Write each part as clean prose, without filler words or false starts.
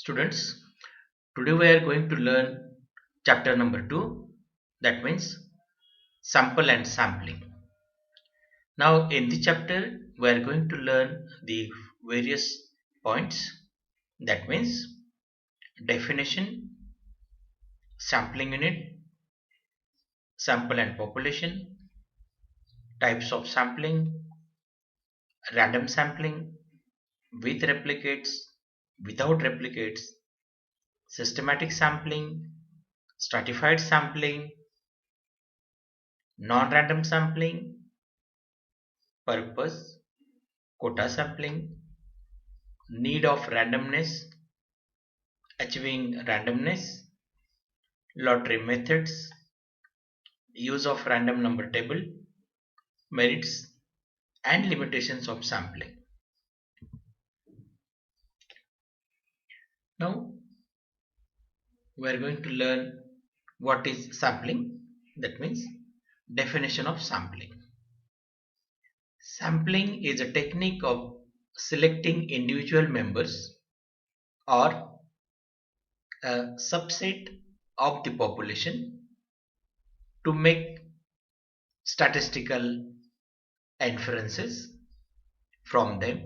Students, today we are going to learn chapter number 2, that means sample and sampling. Now in the chapter we are going to learn the various points, that means definition, sampling unit, sample and population, types of sampling, random sampling, with replicates, without replicates, systematic sampling, stratified sampling, non-random sampling, purpose, quota sampling, need of randomness, achieving randomness, lottery methods, use of random number table, merits and limitations of sampling. Now we are going to learn what is sampling, that means definition of sampling. Sampling is a technique of selecting individual members or a subset of the population to make statistical inferences from them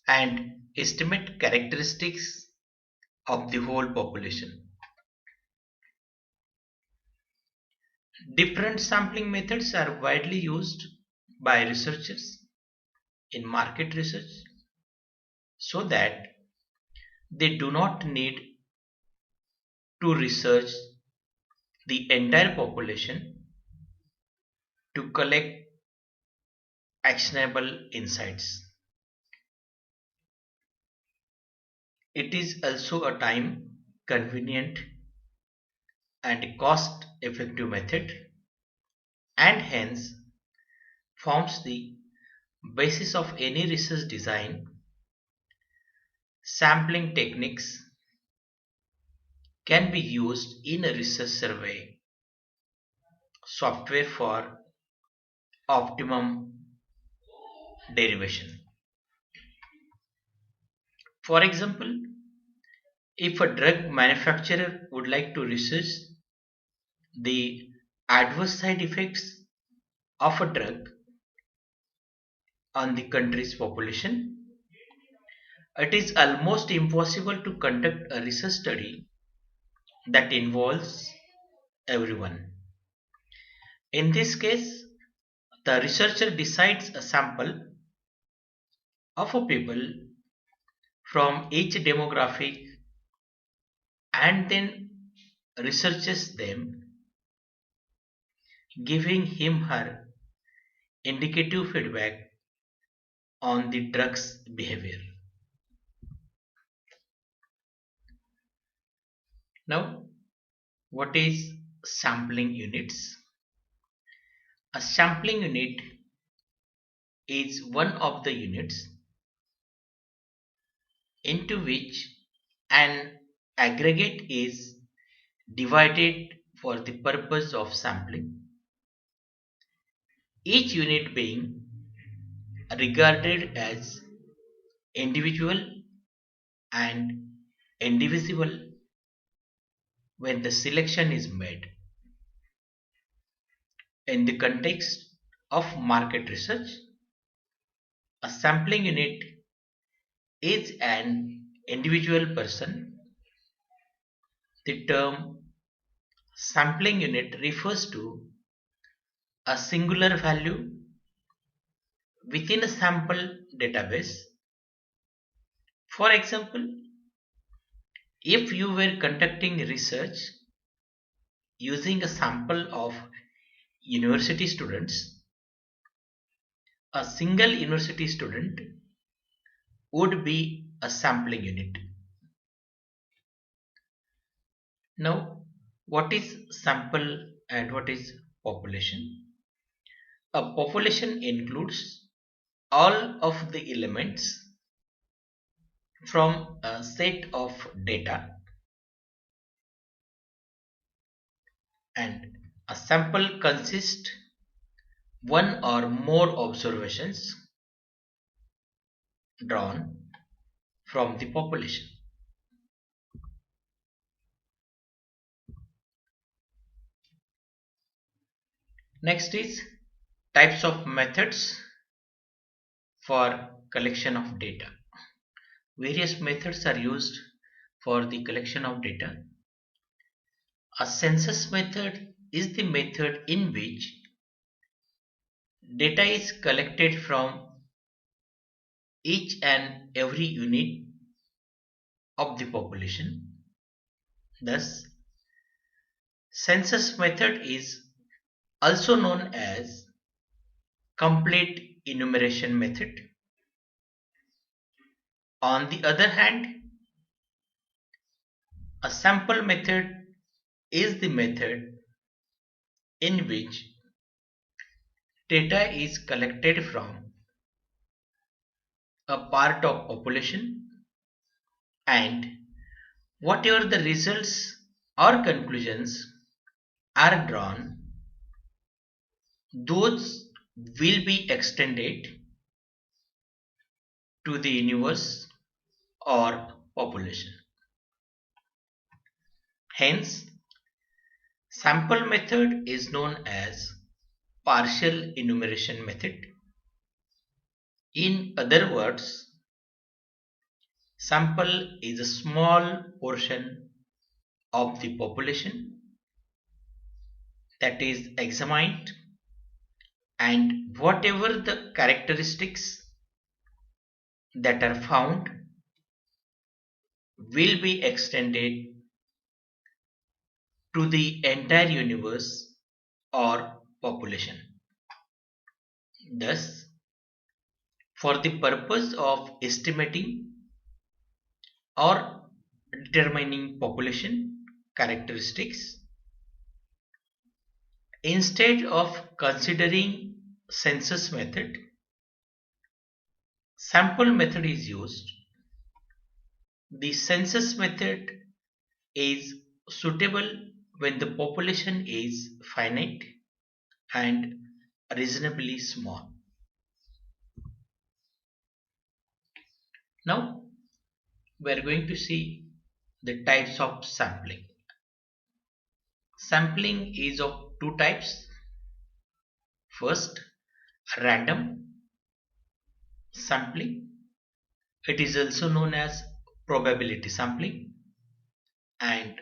and estimate characteristics of the whole population. Different sampling methods are widely used by researchers in market research so that they do not need to research the entire population to collect actionable insights. It is also a time convenient and cost effective method and hence forms the basis of any research design. Sampling techniques can be used in a research survey software for optimum derivation. For example, if a drug manufacturer would like to research the adverse side effects of a drug on the country's population, it is almost impossible to conduct a research study that involves everyone. In this case, the researcher decides a sample of a people from each demographic and then researches them, giving him her indicative feedback on the drug's behavior. Now, what is sampling units? A sampling unit is one of the units into which an aggregate is divided for the purpose of sampling, each unit being regarded as individual and indivisible when the selection is made. In the context of market research, a sampling unit is an individual person. The term sampling unit refers to a singular value within a sample database. For example, if you were conducting research using a sample of university students, a single university student would be a sampling unit. Now, what is sample and what is population? A population includes all of the elements from a set of data, and a sample consists one or more observations drawn from the population. Next is types of methods for collection of data. Various methods are used for the collection of data. A census method is the method in which data is collected from each and every unit of the population. Thus, census method is also known as complete enumeration method. On the other hand, a sample method is the method in which data is collected from a part of population, and whatever the results or conclusions are drawn, those will be extended to the universe or population. Hence, sample method is known as partial enumeration method. In other words, sample is a small portion of the population that is examined, and whatever the characteristics that are found will be extended to the entire universe or population. Thus, for the purpose of estimating or determining population characteristics, instead of considering census method, sample method is used. The census method is suitable when the population is finite and reasonably small. Now we are going to see the types of sampling. Sampling is of two types. First, random sampling. It is also known as probability sampling, and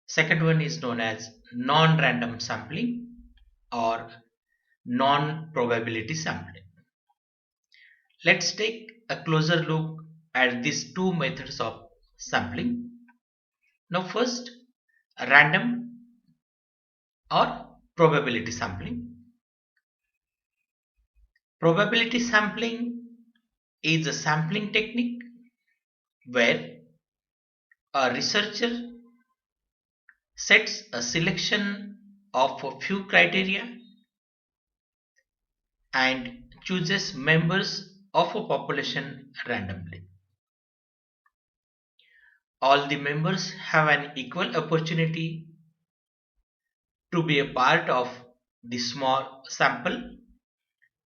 second one is known as non-random sampling or non-probability sampling. Let's take a closer look at these two methods of sampling. Now first, random or probability sampling. Probability sampling is a sampling technique where a researcher sets a selection of a few criteria and chooses members of a population randomly. All the members have an equal opportunity to be a part of the small sample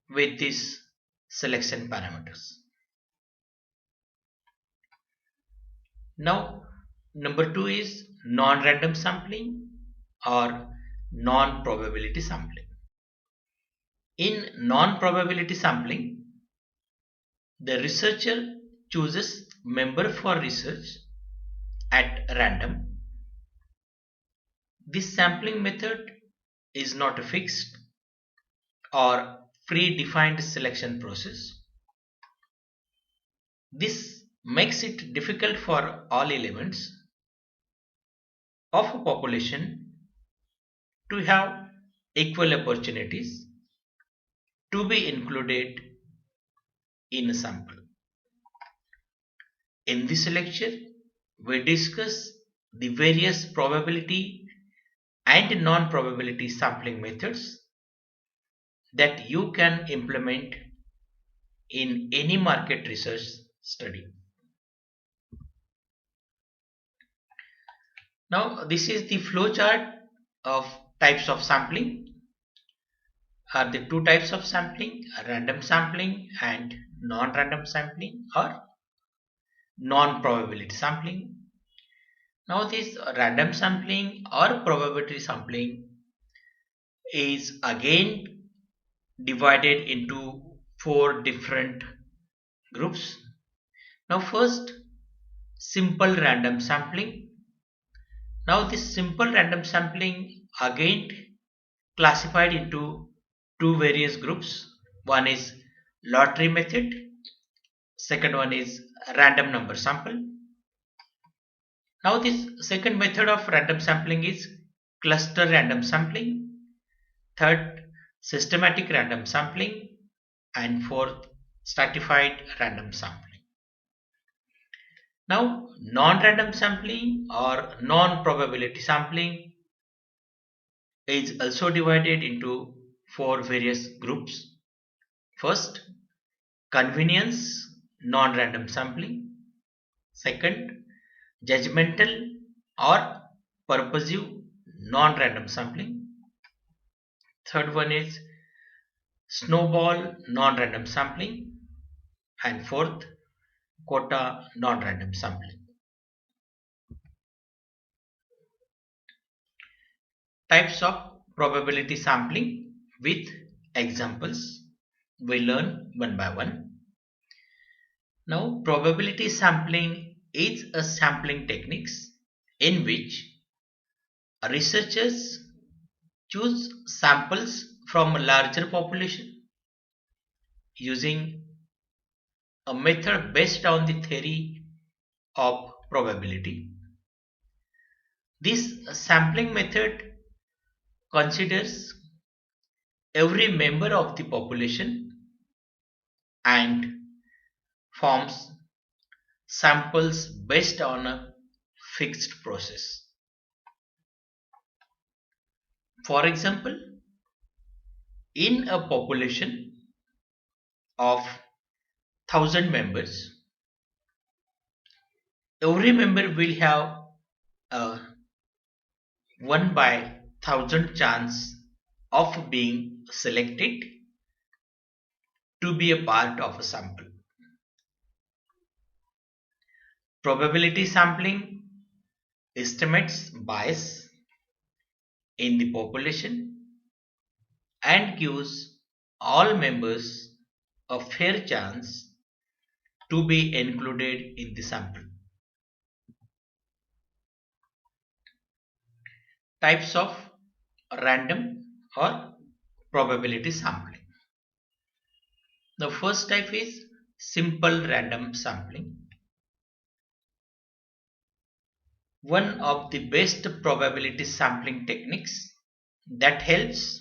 with these selection parameters. Now, number two is non-random sampling or non-probability sampling. In non-probability sampling, the researcher chooses member for research at random. This sampling method is not a fixed or predefined selection process. This makes it difficult for all elements of a population to have equal opportunities to be included in a sample. In this lecture, we discuss the various probability and non-probability sampling methods that you can implement in any market research study. Now, this is the flow chart of types of sampling. Are the two types of sampling, random sampling and non-random sampling, or non-probability sampling. Now this random sampling or probability sampling is again divided into four different groups. Now first, simple random sampling. Now this simple random sampling again classified into two various groups. One is lottery method, second one is random number sample. Now this second method of random sampling is cluster random sampling, third systematic random sampling, and fourth stratified random sampling. Now non-random sampling or non-probability sampling is also divided into four various groups. First, convenience non-random sampling. Second, judgmental or purposive non-random sampling. Third one is snowball non-random sampling, and fourth, quota non-random sampling. Types of probability sampling with examples we learn one by one. Now probability sampling is a sampling techniques in which researchers choose samples from a larger population using a method based on the theory of probability. This sampling method considers every member of the population and forms samples based on a fixed process. For example, in a population of 1000 members, every member will have a 1 by 1000 chance of being selected to be a part of a sample. Probability sampling estimates bias in the population and gives all members a fair chance to be included in the sample. Types of random or probability sampling. The first type is simple random sampling. One of the best probability sampling techniques that helps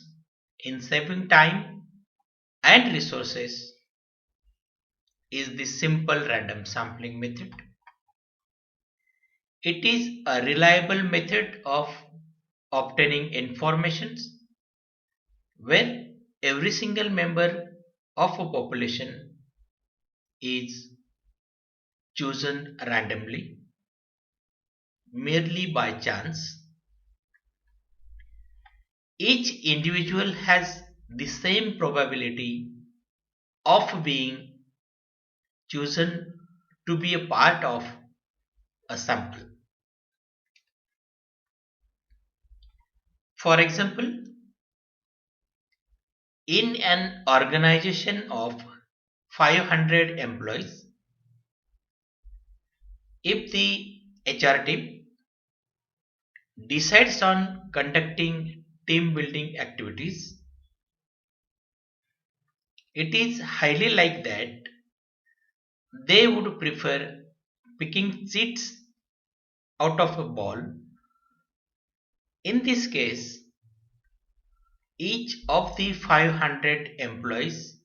in saving time and resources is the simple random sampling method. It is a reliable method of obtaining information where every single member of a population is chosen randomly, merely by chance. Each individual has the same probability of being chosen to be a part of a sample. For example, in an organization of 500 employees, if the HR team decides on conducting team building activities, it is highly likely that they would prefer picking seeds out of a ball. In this case, each of the 500 employees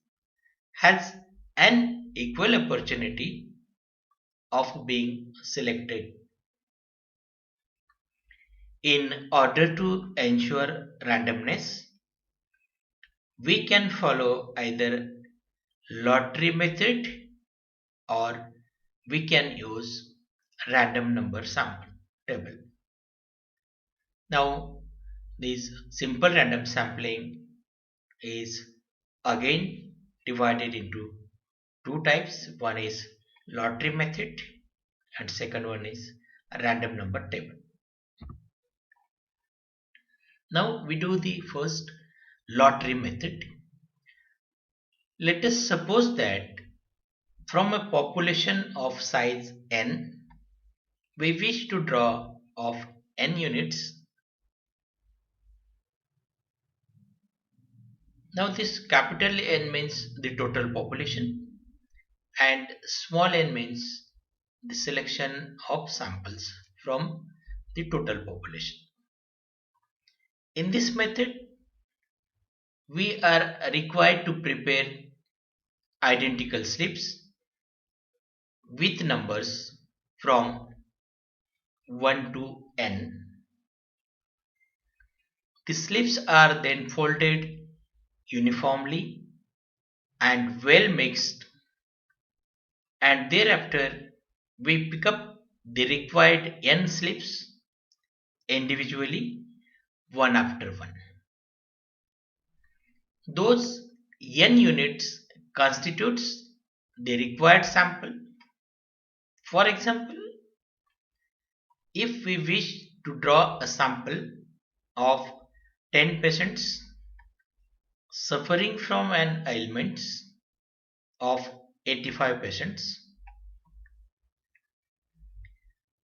has an equal opportunity of being selected. In order to ensure randomness, we can follow either lottery method or we can use random number sample table. Now this simple random sampling is again divided into two types. One is lottery method and second one is a random number table. Now we do the first lottery method. Let us suppose that from a population of size n, we wish to draw of n units. Now this capital N means the total population and small n means the selection of samples from the total population. In this method, we are required to prepare identical slips with numbers from 1 to n. The slips are then folded uniformly and well mixed, and thereafter we pick up the required n slips individually one after one. Those n units constitutes the required sample. For example, if we wish to draw a sample of 10 patients suffering from an ailment of 85 patients,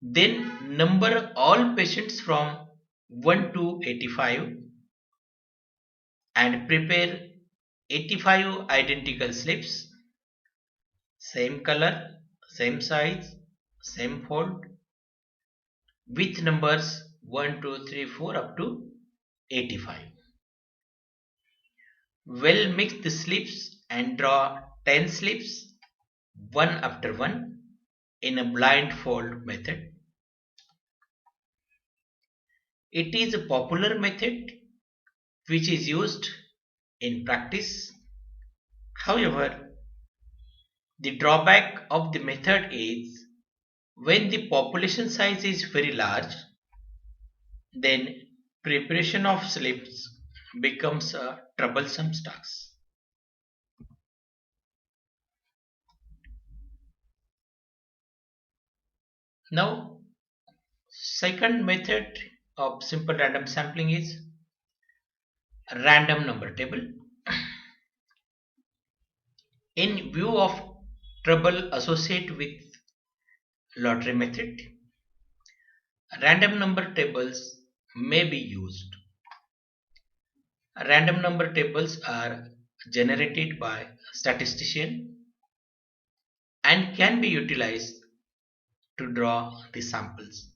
then number all patients from 1 to 85 and prepare 85 identical slips, same color, same size, same fold, with numbers 1, 2, 3, 4 up to 85. Well mix the slips and draw 10 slips one after one in a blindfold method. It is a popular method which is used in practice. However, the drawback of the method is when the population size is very large, then preparation of slips becomes a troublesome task. Now, second method of simple random sampling is random number table. In view of trouble associated with lottery method, random number tables may be used. Random number tables are generated by a statistician and can be utilized to draw the samples.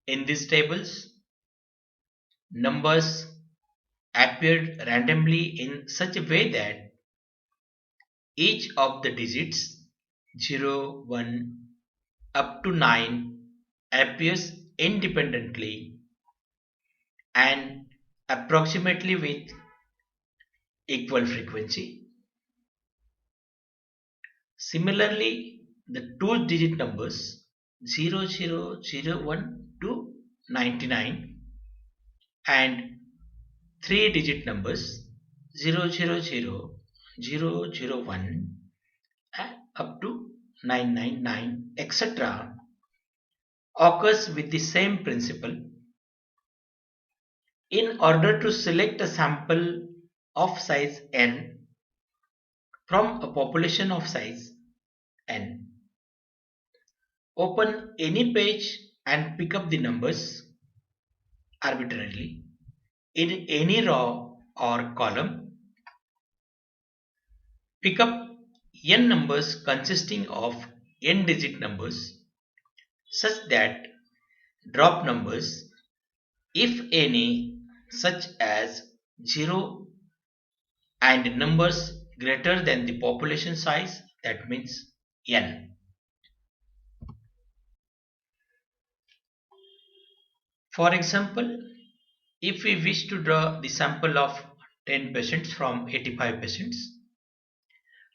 In these tables, numbers appeared randomly in such a way that each of the digits 0, 1 up to 9 appears independently and approximately with equal frequency. Similarly, the two-digit numbers 0001 to 99 and three-digit numbers 000 001 up to 999 etc. occurs with the same principle. In order to select a sample of size n from a population of size n, open any page and pick up the numbers arbitrarily in any row or column. Pick up n numbers consisting of n digit numbers such that drop numbers, if any, such as 0 and numbers greater than the population size, that means n. For example, if we wish to draw the sample of 10 patients from 85 patients,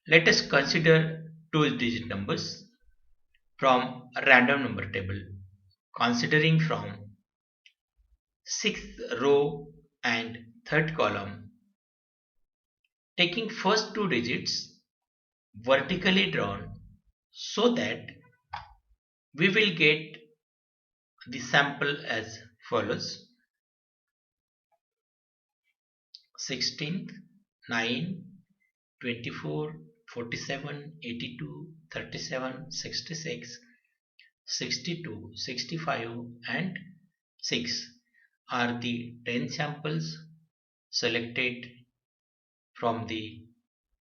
let us consider two digit numbers from a random number table, considering from 6th row and 3rd column, taking first two digits vertically drawn so that we will get the sample as follows: 16th, 9, 24, 47, 82, 37, 66, 62, 65 and 6 are the 10 samples selected from the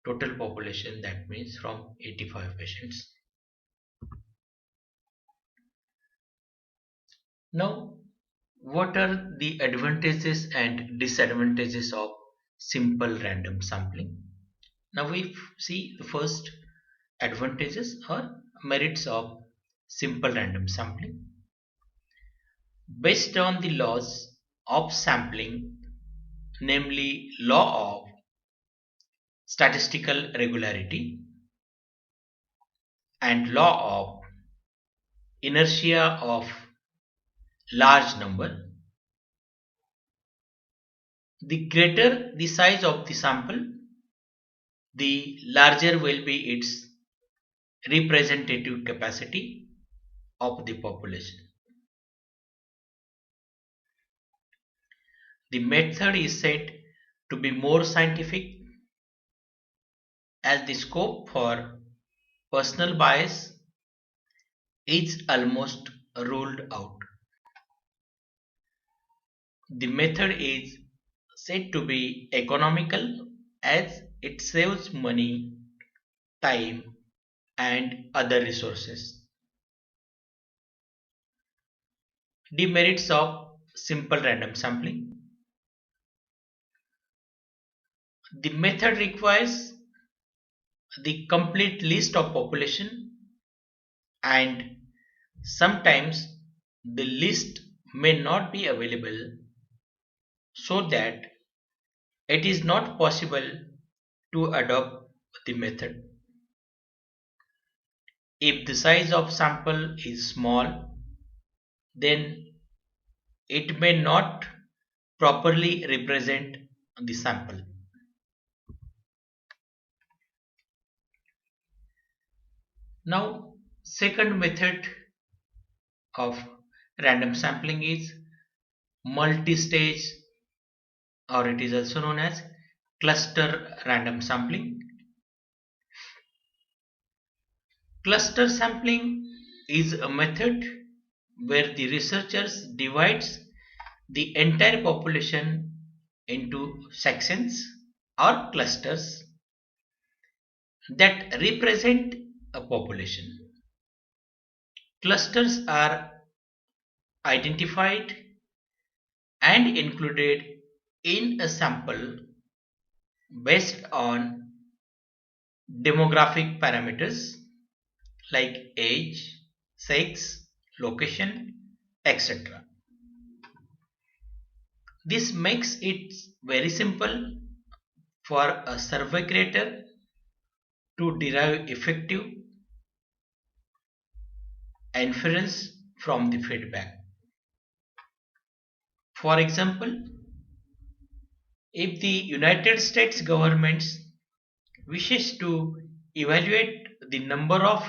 total population, that means from 85 patients. Now, what are the advantages and disadvantages of simple random sampling? Now we see the first advantages or merits of simple random sampling. Based on the laws of sampling, namely law of statistical regularity and law of inertia of large number, the greater the size of the sample, the larger will be its representative capacity of the population. The method is said to be more scientific as the scope for personal bias is almost ruled out. The method is said to be economical as it saves money, time, and other resources. Demerits of simple random sampling. The method requires the complete list of population, and sometimes the list may not be available, so that it is not possible to adopt the method. If the size of sample is small, then it may not properly represent the sample. Now, second method of random sampling is multi-stage, or it is also known as cluster random sampling. Cluster sampling is a method where the researchers divides the entire population into sections or clusters that represent a population. Clusters are identified and included in a sample based on demographic parameters like age, sex, location, etc. This makes it very simple for a survey creator to derive effective inference from the feedback. For example, if the United States government wishes to evaluate the number of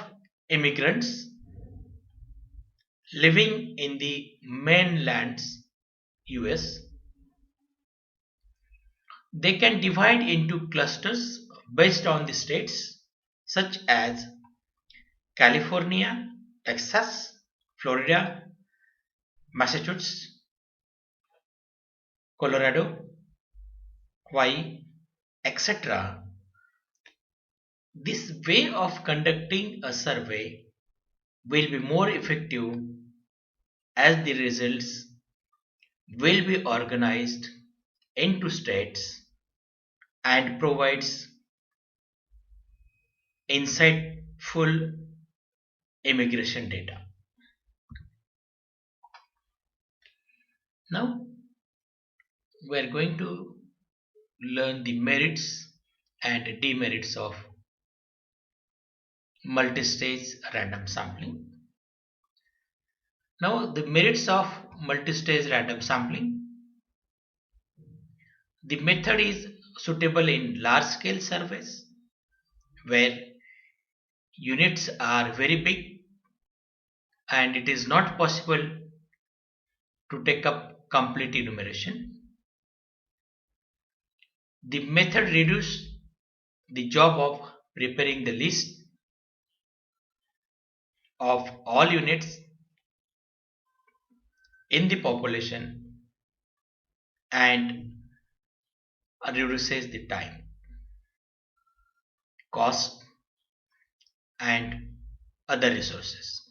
immigrants living in the mainland US, they can divide into clusters based on the states such as California, Texas, Florida, Massachusetts, Colorado, Hawaii, etc. This way of conducting a survey will be more effective as the results will be organized into states and provides insightful immigration data. Now we are going to learn the merits and demerits of multi-stage random sampling. Now the merits of multi-stage random sampling. The method is suitable in large-scale surveys where units are very big and it is not possible to take up complete enumeration. The method reduces the job of preparing the list of all units in the population and reduces the time, cost, and other resources.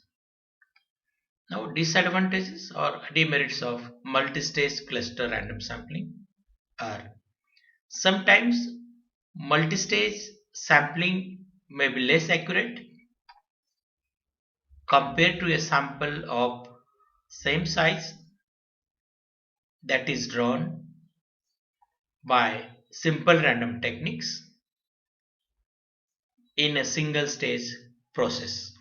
Now, disadvantages or demerits of multi-stage cluster random sampling are: sometimes multi-stage sampling may be less accurate compared to a sample of same size that is drawn by simple random techniques in a single stage process.